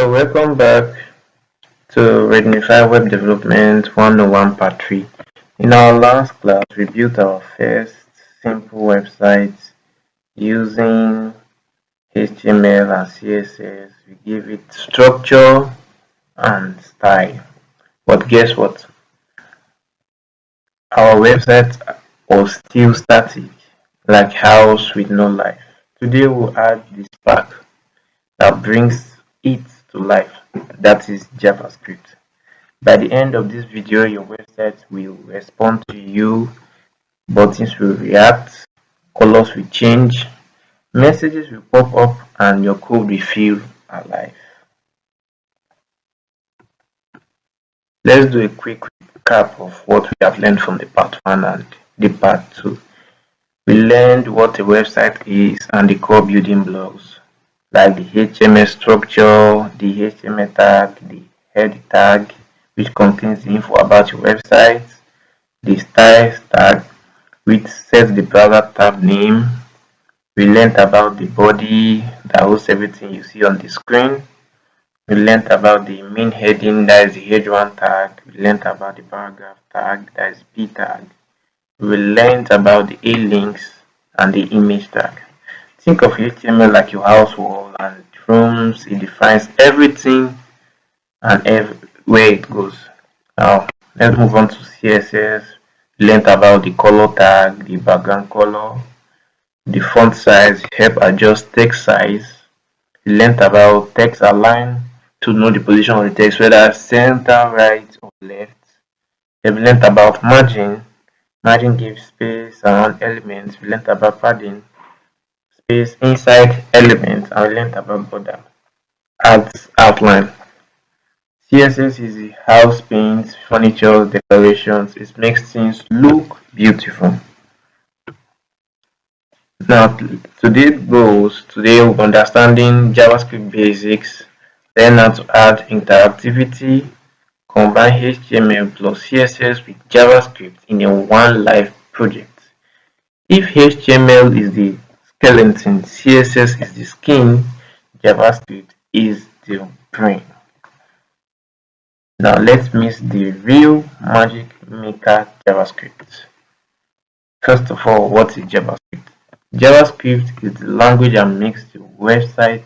So welcome back to Radnify Web Development 101 Part 3. In our last class, we built our first simple website using HTML and CSS. We gave it structure and style. But guess what? Our website was still static, like house with no life. Today we'll add this pack that brings it to life. That is JavaScript. By the end of this video, your website will respond to you, buttons will react, colors will change, messages will pop up, and your code will feel alive. Let's do a quick recap of what we have learned from the part 1 and the part 2. We learned what a website is and the core building blocks, like the HTML structure, the HTML tag, the head tag, which contains the info about your website, the styles tag, which sets the browser tab name. We learned about the body that hosts everything you see on the screen. We learned about the main heading, that is the h1 tag. We learned about the paragraph tag, that is p tag. We learned about the a-links and the image tag. Think of HTML like your house wall and rooms. It defines everything and where it goes. Now, let's move on to CSS. We learned about the color tag, the background color, the font size, help adjust text size. We learned about text align to know the position of the text, whether center, right, or left. We learned about margin. Margin gives space around elements. We learned about padding, space inside elements, and we learned about border, adds outline. CSS is the house paints, furniture, decorations. It makes things look beautiful. Now, today's goals, today we're understanding JavaScript basics, learn how to add interactivity, combine HTML plus CSS with JavaScript in a one live project. If HTML is the skeleton, CSS is the skin, JavaScript is the brain. Now let's meet the real magic maker JavaScript. First of all, what is JavaScript? JavaScript is the language that makes the website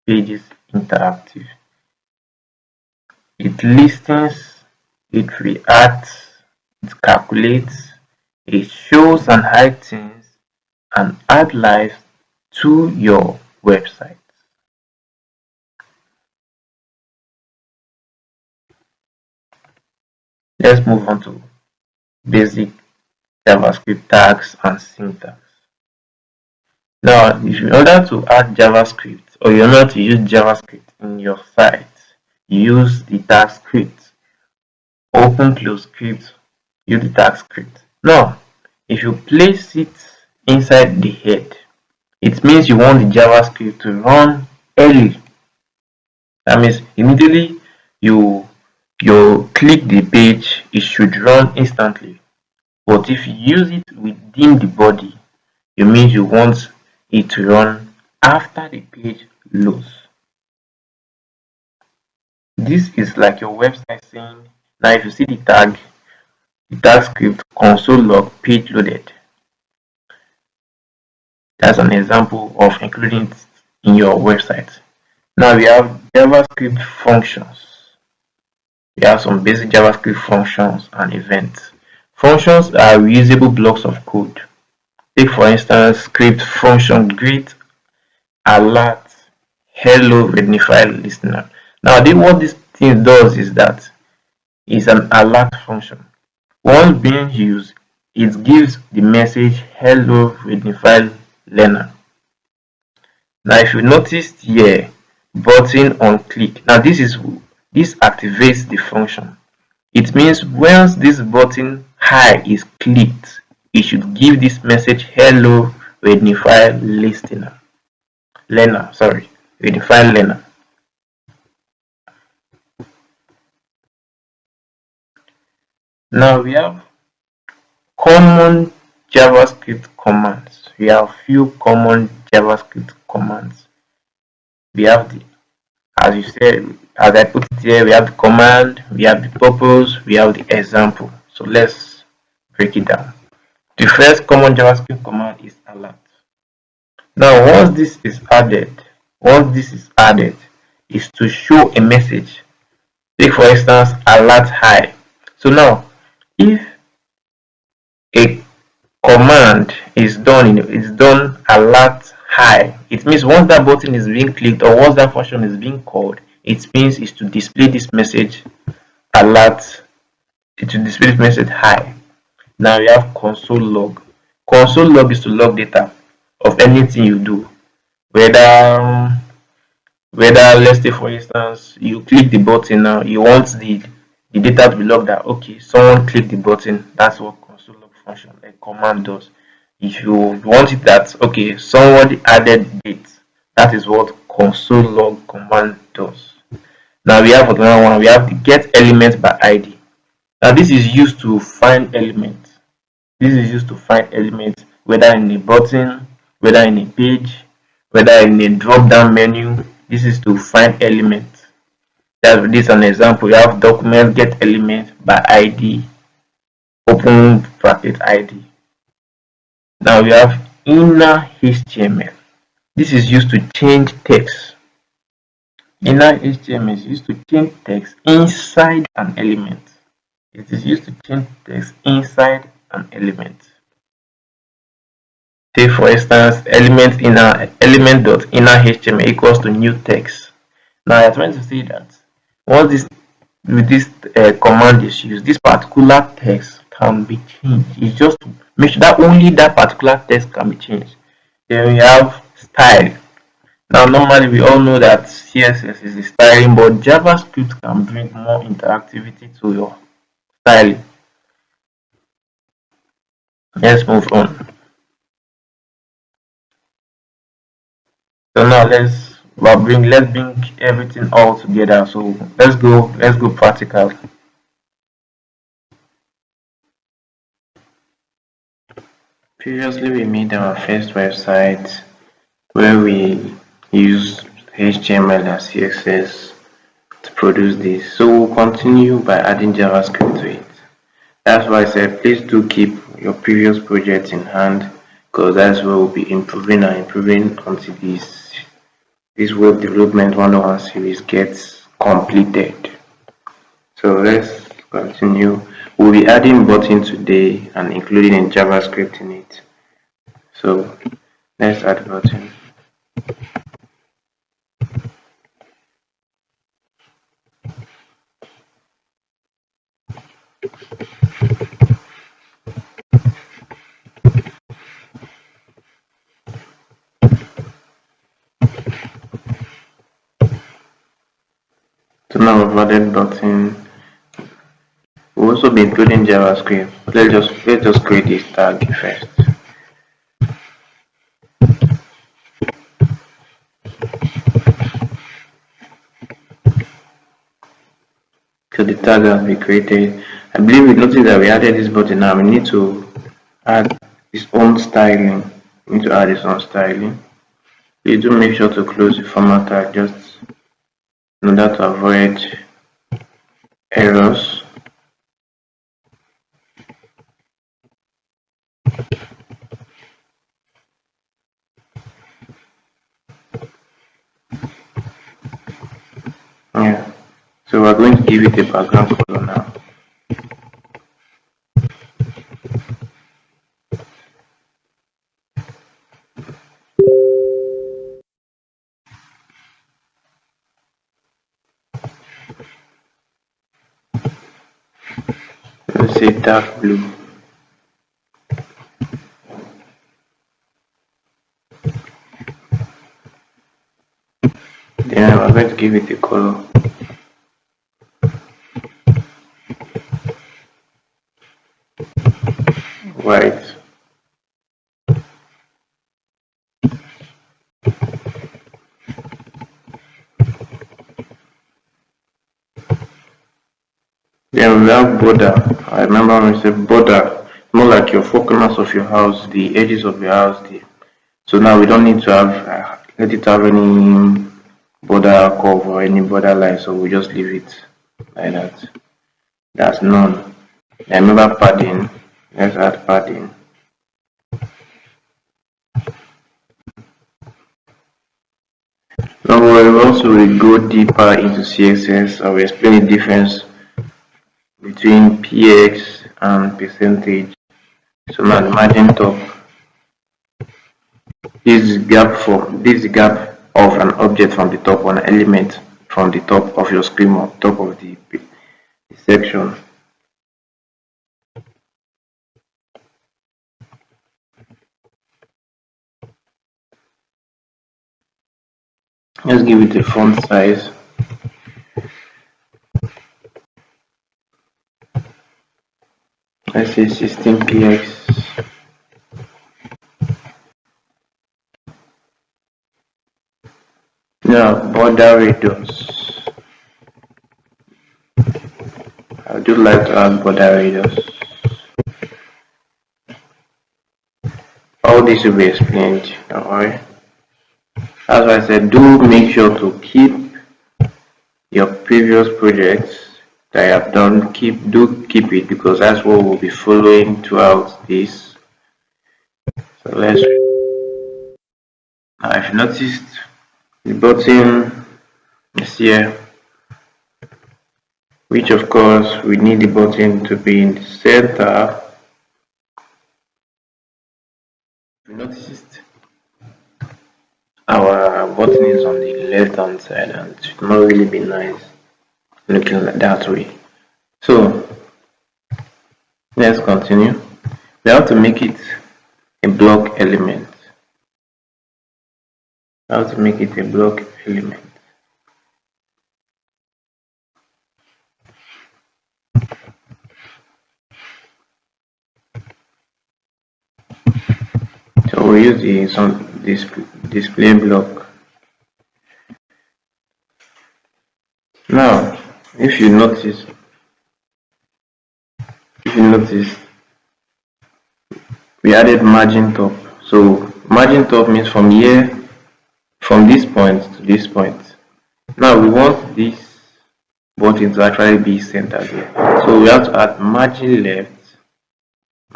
pages interactive. It listens, it reacts, it calculates, it shows and hides things, and adds life to your website. Let's move on to basic JavaScript tags and syntax. Now, if in order to add JavaScript or you want to use JavaScript in your site, you use the tag script. Open close script, use the tag script. Now, if you place it inside the head, it means you want the JavaScript to run early. That means immediately you click the page, it should run instantly. But if you use it within the body, it means you want it to run after the page loads. This is like your website saying, now if you see the tag script console.log page loaded. That's an example of including it in your website. Now we have JavaScript functions. We have some basic JavaScript functions and events. Functions are reusable blocks of code. Take for instance script function greet, alert, hello, Radnify listener. Now what this thing does is that it's an alert function. Once being used, it gives the message hello Radnify learner. Now if you notice here, button on click. Now this activates the function. It means once this button high is clicked, it should give this message hello Radnify listener. Radnify learner. Now we have common JavaScript commands. We have few common JavaScript commands. We have the as you said, as I put it here, we have the command, we have the purpose, we have the example. So let's break it down. The first common JavaScript command is alert. Now, once this is added, is to show a message. Take for instance, alert high. So now, if a command is done alert high, it means once that button is being clicked or once that function is being called, it means is to display this message alert, it will display this message high. Now we have console log. Console log is to log data of anything you do, whether let's say for instance you click the button. Now you want the data to be logged that okay, someone clicked the button. That's what console log function, a command, does. If you want it that okay, somebody added date, that is what console log command does. Now we have another one. We have the get element by id. Now this is used to find elements. This is used to find elements whether in a button, whether in a page, whether in a drop down menu. This is to find elements. This is an example. You have document get element by id, open bracket id. Now we have inner HTML. This is used to change text. Inner HTML is used to change text inside an element. It is used to change text inside an element. Say for instance, element dot inner HTML equals to new text. Now I'm trying to say that once this command is used, this particular text can be changed. It's just to make sure that only that particular text can be changed. Then we have style. Now normally we all know that CSS is the styling, but JavaScript can bring more interactivity to your styling. Let's move on. So now let's bring everything all together. So let's go practical. Previously we made our first website where we used HTML and CSS to produce this. So we'll continue by adding JavaScript to it. That's why I said please do keep your previous projects in hand, because that's where we'll be improving until this web development 101 series gets completed. So let's continue. We'll be adding button today and including in JavaScript in it. So let's add button. So now we've added button. We'll also be including JavaScript. Let's just create this tag first. So the tag has been created. I believe we noticed that we added this button. Now we need to add its own styling. We need to add its own styling. Please do make sure to close the format tag just in order to avoid errors. Yeah. So we're going to give it a background color now. Let's say dark blue. Then we're going to give it a color. White. Then we have border. I remember when we said border, more like your four corners of your house, the edges of your house. So now we don't need to have let it have any border curve or any border line, so we'll just leave it like that. That's none. And remember padding. Let's add padding. Don't worry, once we go deeper into CSS, I will explain the difference between px and percentage. So now the margin top. This is the gap of an object from the top, or an element from the top of your screen, or top of the section. Let's give it a font size. Let's say 16px. Now border radius. I would like to add border radius. All this will be explained, don't worry. As I said, do make sure to keep your previous projects that you have done, keep it, because that's what we'll be following throughout this. So let's, now if you noticed, the button is here, which of course we need the button to be in the center. If you noticed, our button is on the left hand side, and it should not really be nice looking like that way. So let's continue. We have to make it a block element. How to make it a block element. So we use this display block. Now, if you notice, we added margin top. So margin top means from here, from this point to this point. Now we want this button to actually be centered here. So we have to add margin left,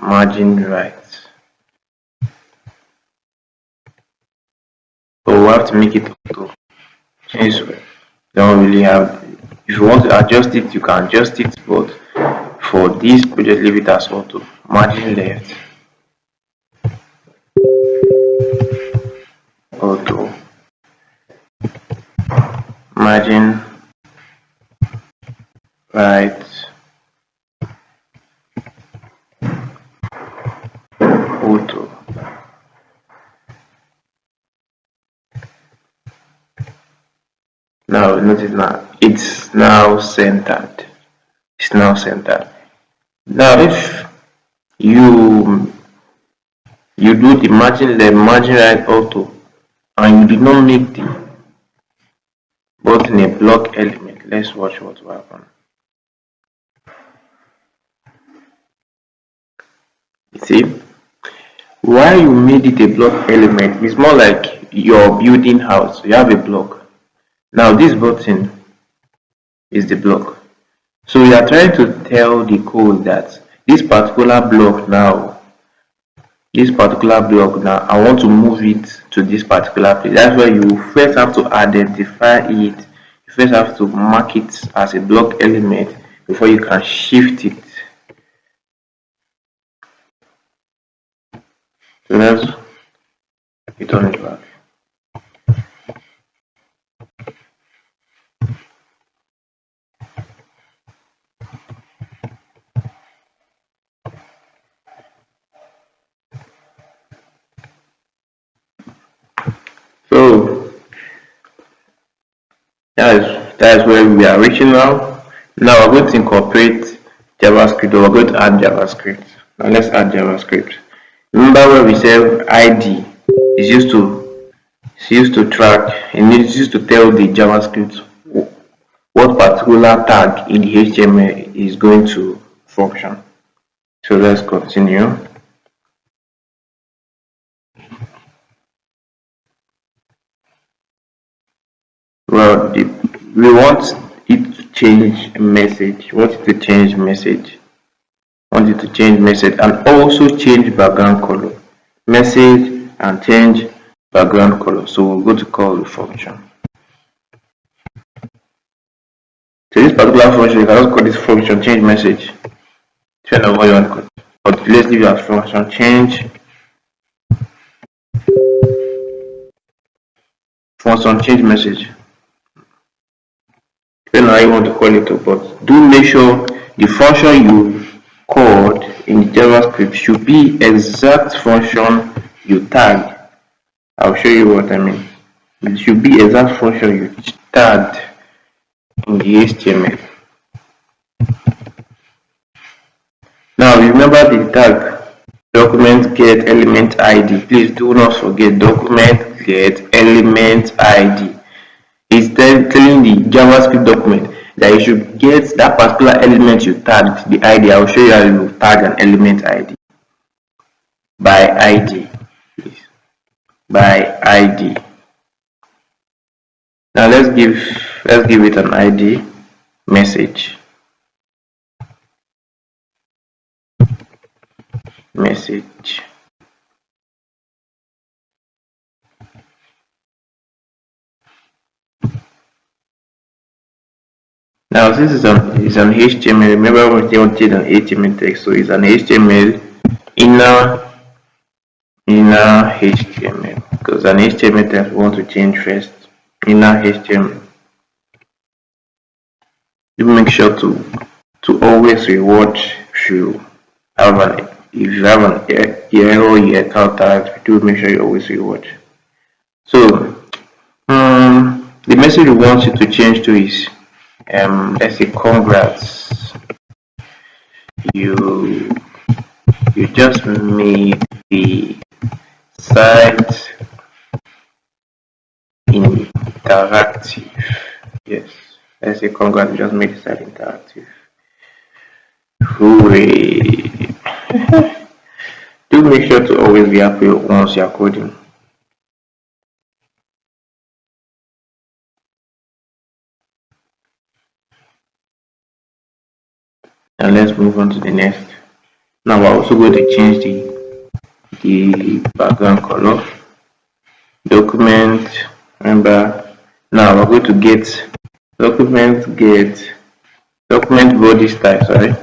margin right. So we have to make it auto. Since we don't really have, if you want to adjust it, you can adjust it, but for this project, leave it as auto. Margin left, auto, margin right, auto. Now notice, now it's now centered. It's now centered. Now if you do the margin left, margin right, auto, and you did not make the button a block element, let's watch what will happen. You see, why you made it a block element is more like your building house. You have a block. Now this button is the block. So we are trying to tell the code that this particular block now, I want to move it to this particular place. That's why you first have to identify it. You first have to mark it as a block element before you can shift it. So let's return it back. So that is where we are reaching now. Now we're going to incorporate JavaScript, or we're going to add JavaScript. Now let's add JavaScript. Remember where we said ID is used to track, and it's used to tell the JavaScript what particular tag in the HTML is going to function. So let's continue. well, we want it to change a message. We want it to change message. Want it to change message and also change background color. Message and change background color. So we'll go to call the function. So this particular function, you can also call this function change message. Depending on what you want to call it. But let's leave that function change message. Depending on how you want to call it, but do make sure the function you called in JavaScript should be exact function you tagged. I'll show you what I mean. It should be exact function you tagged in the HTML. Now remember the tag document get element ID. Please do not forget document get element ID. It's telling the JavaScript document that you should get that particular element you tagged, the ID. I'll show you how you tag an element ID. By ID, please. By ID. Now let's give it an ID message. Message. Now since it's an HTML, remember we wanted an HTML text, so it's an HTML inner HTML, because an HTML text we want to change first. Inner HTML. You make sure to always rewatch if you have an error you encountered. Do make sure you always rewatch. So the message we want you to change to is let's say congrats, you just made the site interactive. Yes, let's say congrats, you just made the site interactive. Hooray! Do make sure to always be happy once you are coding. And let's move on to the next. Now we're also going to change the background color. Document, remember, now we're going to get document body style, sorry.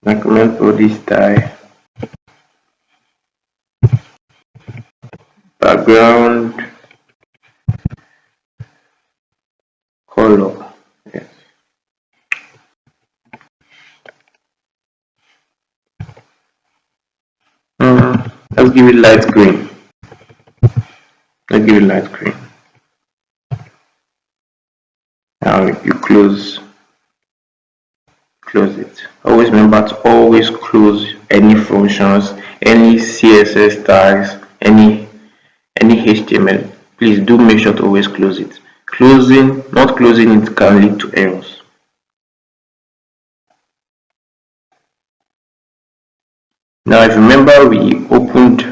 Document body style, background color. Yes. Let's give it light green. Let's give it light green. Now if you close it. Always remember to always close any functions, any CSS tags, any HTML. Please do make sure to always close it. Not closing it can lead to errors. Now if you remember we opened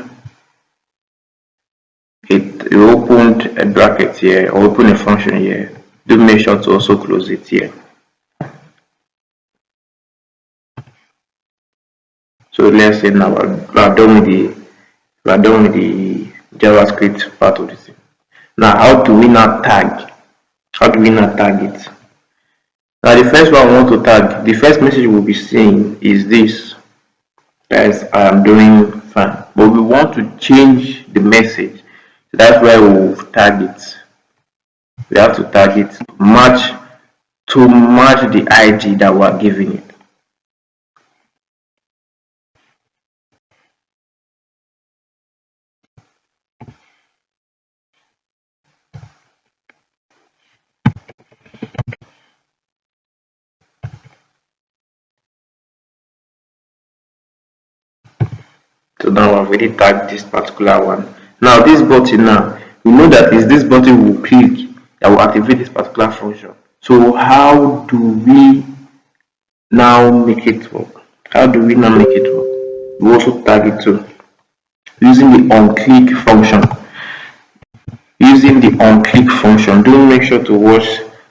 a bracket here, or open a function here. Do make sure to also close it here. So let's say now we're done with the JavaScript part of this thing. Now how do we now tag? How do we now tag it? Now the first one I want to tag, the first message we'll be seeing is this. Guys, I am doing fine. But we want to change the message. So that's why we'll tag it. We have to tag it to match the ID that we're giving it. So now I've already tagged this particular one. Now this button now, we know that is this button we'll click that will activate this particular function. So how do we now make it work? How do we now make it work? We also tag it too. using the onclick function. Do make sure to watch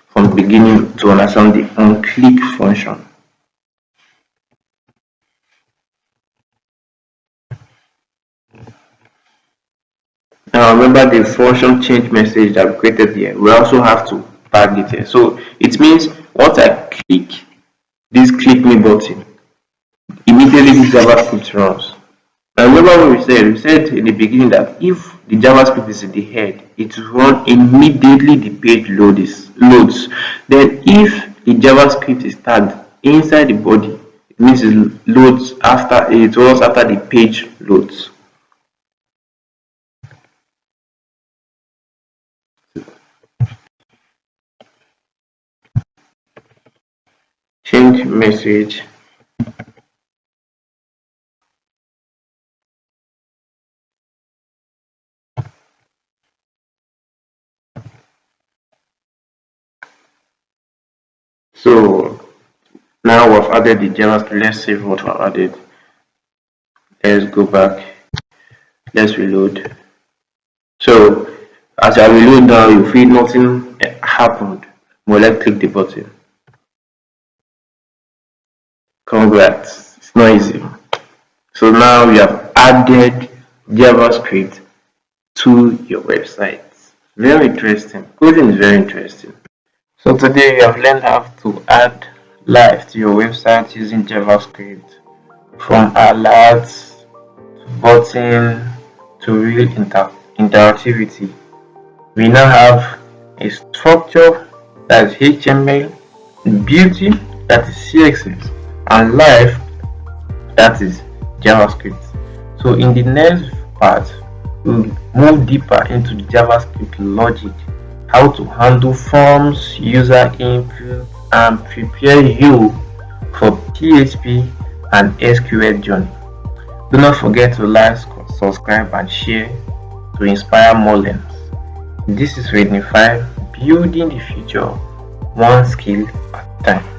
from the beginning to understand the onclick function. Now remember the function change message that we created here. We also have to tag it here. So it means once I click this click me button, immediately this JavaScript runs. Now remember what we said in the beginning that if the JavaScript is in the head, it will run immediately the page loads. Then if the JavaScript is tagged inside the body, it means it runs after the page loads. Change message. So now we've added the JavaScript. Let's save what we've added. Let's go back. Let's reload. So as I reload now, you feel nothing happened. Well, let's click the button. Congrats. It's not easy. So now we have added JavaScript to your website. Very interesting. Coding is very interesting. So today we have learned how to add life to your website using JavaScript, from alerts to button to real interactivity. We now have a structure that is HTML, beauty that is CSS, and life that is JavaScript. So in the next part, we'll move deeper into the JavaScript logic, how to handle forms, user input, and prepare you for PHP and SQL journey. Do not forget to like, subscribe, and share to inspire more learners. This is Radnify, building the future one skill at a time.